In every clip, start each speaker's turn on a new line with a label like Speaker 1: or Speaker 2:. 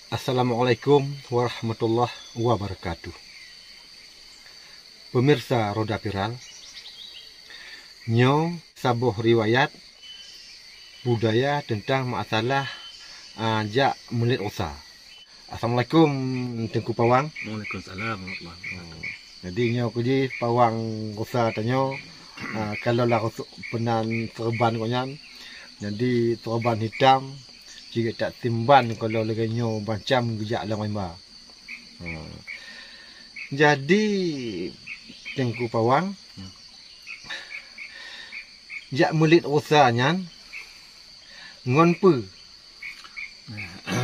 Speaker 1: Assalamualaikum warahmatullahi wabarakatuh. Pemirsa Roda Viral, nyo sabuh riwayat budaya tentang masalah jak melit usaha. Assalamualaikum Tengku Pawang.
Speaker 2: Waalaikumsalam warahmatullahi wabarakatuh.
Speaker 1: Jadi nyo kuji Pawang usaha tanyo kalau lah penan serban konyan. Jadi serban hitam jika tak timban kalau lagi nyo macam gejak lang ba. Jadi Tengku Pawang jak melit usahanya ngon pe.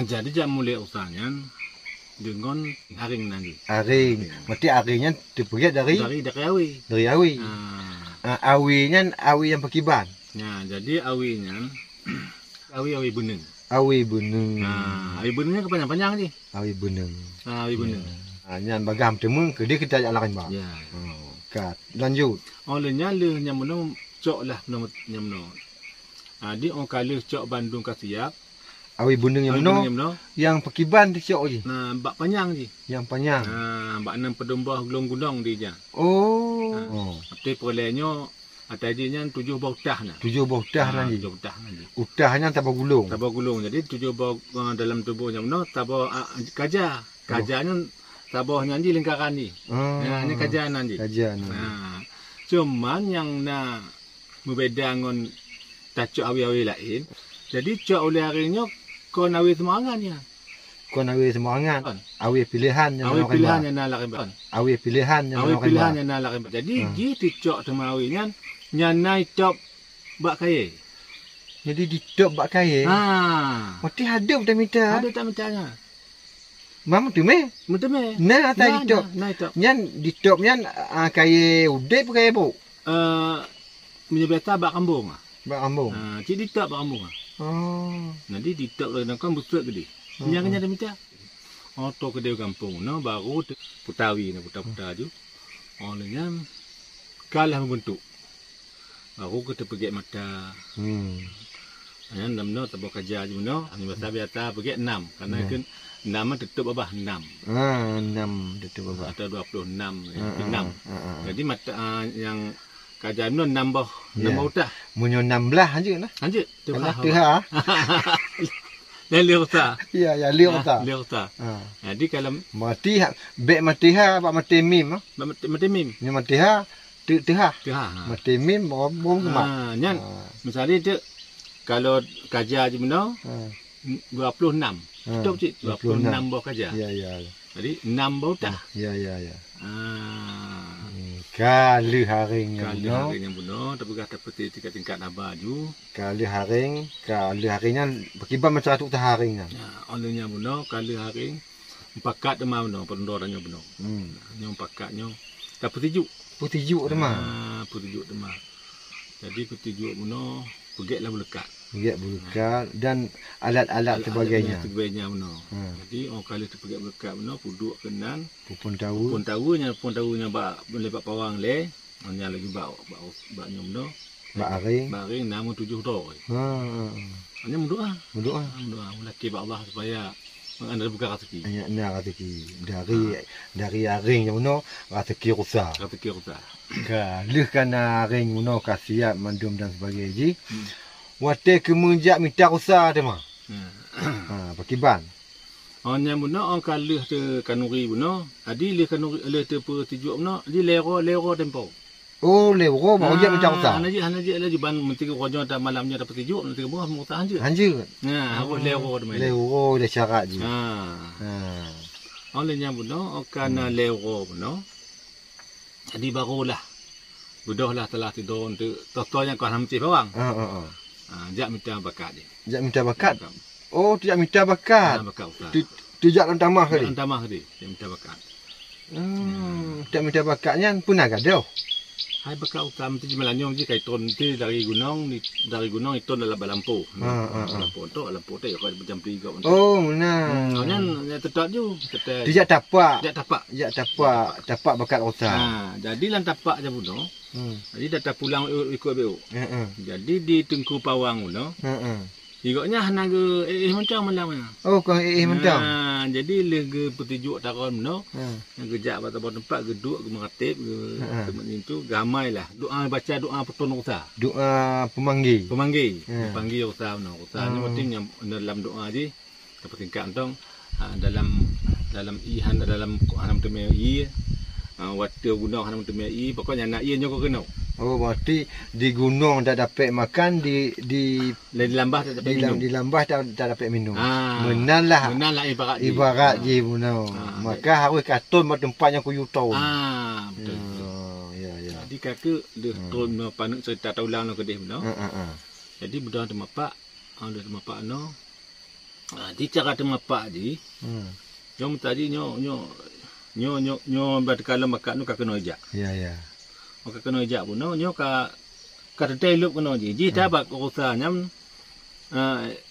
Speaker 2: Jadi jak mulai usahanya dengan haring nanti.
Speaker 1: Haring, mesti haringnya dipergi dari
Speaker 2: awi.
Speaker 1: Dari awi. Awinya awi yang pekiban.
Speaker 2: Nah, jadi awinya awi beneng.
Speaker 1: Awi beneng.
Speaker 2: Awi benengnya kepanjang-panjang ni.
Speaker 1: Awi beneng.
Speaker 2: Awi beneng.
Speaker 1: Nyan bagam temung ke dia kita jalan ba.
Speaker 2: Ya.
Speaker 1: Kat lanjut.
Speaker 2: Olehnya le nya meno cok lah nya meno. Di on kali cok Bandung Kasiap.
Speaker 1: Awi beneng yang meno. Yang pekiban dia cok je.
Speaker 2: Nah, bak panjang je.
Speaker 1: Yang panjang.
Speaker 2: Bak nem pedombah gulung-gulung dia je.
Speaker 1: Oh.
Speaker 2: Tapi pelenyo tadinya 7 buah utah nah.
Speaker 1: 7 buah utah nanti.
Speaker 2: 7 utah nanti.
Speaker 1: Utahnya tabah gulung.
Speaker 2: Tabah gulung. Jadi 7 buah dalam tubuhnya meno tabah kaja. Kajanya tabahnya ni lingkaran ni. Ini kaja nanti.
Speaker 1: Kaja ni.
Speaker 2: Cuman yang na berbeda dengan tacuk awi-awi lain. Jadi cok oleh harinya kon awi semangatnya.
Speaker 1: Kon awi semangat. Awi pilihan yang
Speaker 2: awi pilihan yang nak lakukan.
Speaker 1: Awi pilihan yang
Speaker 2: awi pilihan yang nak lakukan. Jadi di cok sama awinya nyanai top bak kaya.
Speaker 1: Jadi di top bak kaya. Mesti ada tak minta.
Speaker 2: Ada tak mintanya.
Speaker 1: Mam tu me.
Speaker 2: Betul me.
Speaker 1: Nah, tak di top.
Speaker 2: Nah, top.
Speaker 1: Nyan di top nyan kaya udah apa kaya bu?
Speaker 2: Menyebeta bak kambung.
Speaker 1: Bak kambung.
Speaker 2: Jadi top bak kambung. Nanti di top nak kan besar gede. Yang ada minta. To ke dia kampung no baru putawi na putar-putar ju. Olehnya kalah membentuk. Baru kita pergi mata. Ayan 6 no tabok kerja ju no. Ani biasa pergi 6 karena kan 6 tutup abah 6.
Speaker 1: 6 tutup abah.
Speaker 2: Atau 26 6. Jadi mata yang kerja no 6 utah.
Speaker 1: Munyo 16 aja nah.
Speaker 2: Anjir tu
Speaker 1: ha.
Speaker 2: Liota.
Speaker 1: Ya, liota.
Speaker 2: Liota. Jadi kalau
Speaker 1: mati bek mati ha, bak mati mim.
Speaker 2: Mati mim.
Speaker 1: Ni mati ha, teh. Mati mim bom mak.
Speaker 2: Nyan. Misalnya dia kalau kaja je benda 26. Betul cik 26 buah kaja.
Speaker 1: Ya.
Speaker 2: Jadi 6 buah dah.
Speaker 1: Ya. Kali haring
Speaker 2: yang bunuh terpegah seperti tingkat-tingkat abaju.
Speaker 1: Kali haringnya berkibar macam tu haringnya.
Speaker 2: Olehnya bunuh kali haring pakat demam bunuh pendorannya bunuh. Yang pakatnya tak putih
Speaker 1: juk demam.
Speaker 2: Putih demam. Jadi putih bunuh pegeklah belekat.
Speaker 1: Dan alat-alat sebagainya.
Speaker 2: Bunuh. Jadi orang kali terpegak belekat bunuh puduk kenan
Speaker 1: pun
Speaker 2: tahunya boleh bak pawang le. Hanya lagi bak bunuh. Bak haring nama 7 doh. Hanya berdoa. Melaki bak Allah supaya anda buka rezeki.
Speaker 1: Nak rezeki dari haring yang bunuh rezeki rusak. Kalau kan haring bunuh kasiat mandum dan sebagainya. Wate kemenjak minta usaha dia mah. Pakiban.
Speaker 2: Hanya bunuh orang kalah te kanuri bunuh. Adi le kanuri le te pertijuk bunuh, di lero tempo.
Speaker 1: Oh, lero mau dia minta usaha.
Speaker 2: Hanya lagi ban menteri rojo dah malamnya dapat tijuk, nanti buah mengutah hanja. Harus lero dia main.
Speaker 1: Lero dia syarat je.
Speaker 2: Olehnya bunuh akan lero bunuh. Jadi barulah. Budahlah telah tidur untuk totonya kau hamti bawang. Jak minta bakat dia.
Speaker 1: Jak minta bakat. Oh, tidak minta bakat.
Speaker 2: Bakat usaha.
Speaker 1: Tidak dalam tamah ke dia?
Speaker 2: Dalam tamah dia. Dia minta bakat.
Speaker 1: Tidak minta bakatnya pun agak dah.
Speaker 2: Hai bakat usaha mesti melanyong je kai ton tu dari gunung itu dalam lampu. Lampu tu kalau jam 3.
Speaker 1: Oh, benar.
Speaker 2: Hanya tetap je.
Speaker 1: Tidak tapak.
Speaker 2: Tapak
Speaker 1: bakat usaha.
Speaker 2: Jadi lan tapak je bunuh. Jadi dah pulang ikut BO. Jadi di Tengku Pawang bunuh. Igaknya hanaga mentang malam mana.
Speaker 1: Oh, kau mentang.
Speaker 2: Jadi lega petujuk takon meno. Yang kejak batang tempat geduk ke meratib ke tempat itu gamailah. Doa baca doa petun usaha.
Speaker 1: Doa pemanggil.
Speaker 2: Panggil usaha meno. Usaha ni penting yang dalam doa je. Dapat tingkat entong dalam ihan dalam hanam temai waktu gunung hanam temai pokoknya nak ia nyokok kena.
Speaker 1: Oh, berarti di gunung tak dapat makan, di
Speaker 2: lambah tak dapat minum.
Speaker 1: Di lambah tak dapat minum. Menanlah ibarat je buno. Maka harus katun tempat yang kuyu tahu.
Speaker 2: Betul.
Speaker 1: Ya.
Speaker 2: Jadi kakak dia turun panuk cerita taulang nak kedih buno. Jadi budak temapak, ada temapak no. Di cara temapak je. Jom tadi nyo berkalam makan nu kakak no ajak.
Speaker 1: Ya.
Speaker 2: Maka kena ajak pun nyo ka teluk kena je. Ji tabak urusanya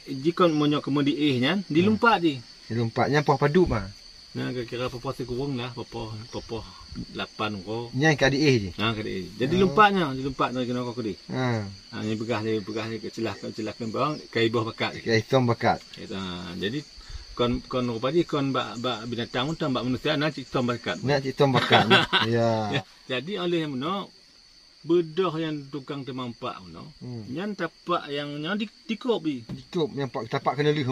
Speaker 2: jikon monyo kemudi nyan dilumpat je.
Speaker 1: Dilumpatnya poh padu mah.
Speaker 2: Nah kira popoh sekurang lah popoh 8 ko.
Speaker 1: Nyai ka je.
Speaker 2: Ka di. Jadi dilumpat kena ko kedi. Ni begah ni kecelakaan bang kai boh bakat.
Speaker 1: Kai tom bakat.
Speaker 2: Jadi kon rupa je kon binatang pun tambak manusia nak cik tom bakat. Ya. Jadi oleh yang mana bedah yang tukang temampak mana yang tapak yang dikop ni.
Speaker 1: Dikop yang tapak kena lih.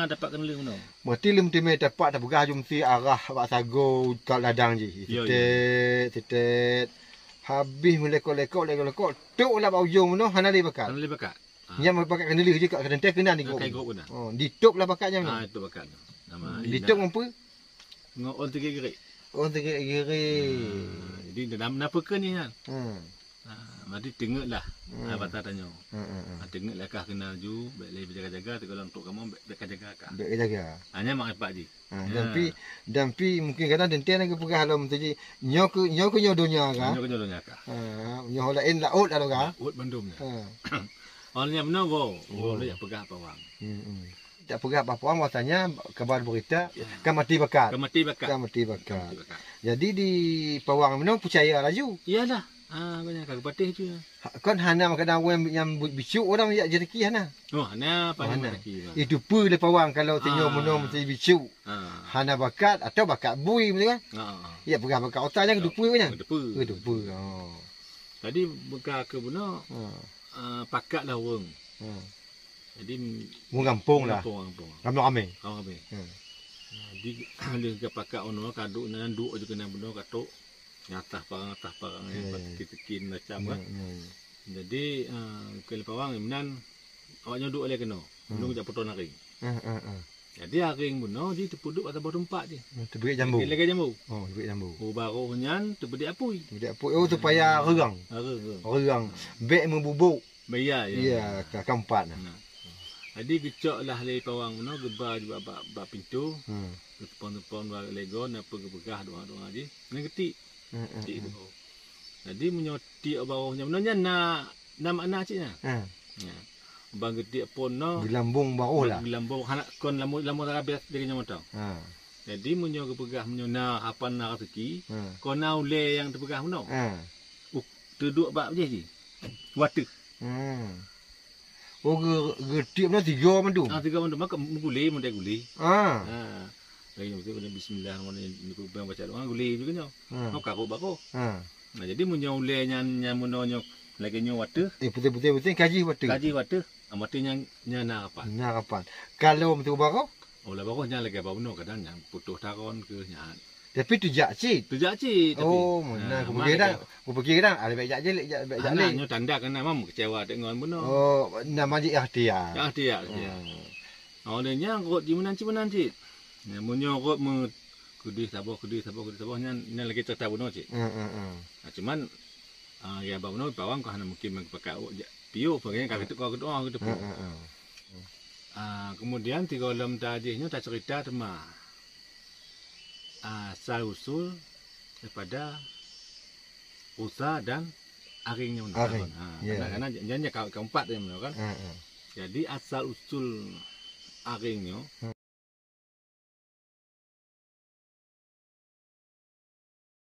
Speaker 2: Tapak kena lih mana.
Speaker 1: Berarti lem timai tapak tak begah jom si arah bak sago kat ladang je. Titit. Habis melekok-lekok tok lah bau ujung mana hana lih bakat. Yang bakat kena lih je kat kedai kena dikop. Oh, ditop lah bakatnya mana.
Speaker 2: Itu bakat. Nama
Speaker 1: ditop apa?
Speaker 2: Ngol tiga gerik.
Speaker 1: Oh, tegak-gerik.
Speaker 2: Jadi kenapa ke ni kan? Mari tengoklah. Abang tanya. Tengoklah kah kenal ju, baik berjaga-jaga kalau untuk kamu baik jaga kah.
Speaker 1: Baik jaga.
Speaker 2: Hanya mak pak je.
Speaker 1: Dan mungkin kadang denten lagi pegah dalam tu je. Nyo ke dunia kah?
Speaker 2: Nyo ke dunia kah?
Speaker 1: Nyo lain laut lah kah?
Speaker 2: Laut bandumnya. Orangnya mana go? Boleh pegah pawang.
Speaker 1: Tak pegah apa-apa masanya kabar berita kan mati bakat. Jadi di pawang mana percaya laju.
Speaker 2: Iyalah. Banyak kagak patih tu.
Speaker 1: Kan hana makan awam yang bicu orang ya rezeki hana.
Speaker 2: Oh, hana pandai rezeki.
Speaker 1: Itu pu le pawang kalau tengok mana mesti bicu. Hana bakat atau bakat bui betul kan? Ya pegah bakat otaknya kedupu punya. Kedupu.
Speaker 2: Tadi bekah ke benar. Pakatlah orang. Jadi
Speaker 1: kampung lah. Ramai.
Speaker 2: Jadi dia ke pakak ono kaduk nan duk je kena benda katuk. Nyatah parang tekin macam kan. Jadi kalau pawang menan awaknya duk oleh kena. Nung jak potong aring. Jadi aring benda di tepuduk atau tempat je.
Speaker 1: Teberik jambu.
Speaker 2: Lagi jambu.
Speaker 1: Oh, teberik jambu.
Speaker 2: Baru nyan teberik apui.
Speaker 1: Oh, supaya regang. Bek membubuk.
Speaker 2: Bayar
Speaker 1: ya. Ya, keempat.
Speaker 2: Jadi gecok lah le pawang mana gebar juga bak pintu. Tepon-tepon bak lego apa gebegah doa-doa je. Ni ketik. Jadi menyoti bawahnya menanya nak makna ciknya. Bang ketik pun no.
Speaker 1: Gelambung bawah lah.
Speaker 2: Gelambung hanak kon lamu tak habis dirinya mata. Jadi menyo gebegah menyona apa nak rezeki. Kon nau le yang terpegah mana. Duduk bak je. Water.
Speaker 1: Oh, getik mana 3 mandu.
Speaker 2: 3 mandu mak guli mundai guli. Lagi mesti bismillah mana ni bang baca doa guli juga nyo. Mau karuk bako. Nah jadi munyo ule nyan munonyo lagi nyo water.
Speaker 1: Betul kaji water.
Speaker 2: Kaji water. Amati nya apa?
Speaker 1: Narapan. Kalau mesti bako?
Speaker 2: Oh lah bako nya lagi apa beno kadang yang putuh taron ke nya.
Speaker 1: Tapi tu jak cik. Oh, mana aku pergi dah. Ada baik jak je, baik jak le.
Speaker 2: Nyo tanda kena mam kecewa dengan benar.
Speaker 1: Oh, nama je ikhtiar.
Speaker 2: Ikhtiar. Oh, dia nya kot di menan cik. Nya munyo kot kudih sabah nya lagi cerita benar cik. Cuman ya ba benar bawang kau hana mungkin pakai pio bagian kau doa gitu. Kemudian 3 lam tadi nya tak cerita tema. Asal usul daripada usaha dan aringnya
Speaker 1: Aring.
Speaker 2: Karena janjinya keempat ya kan. Jadi asal usul aringnya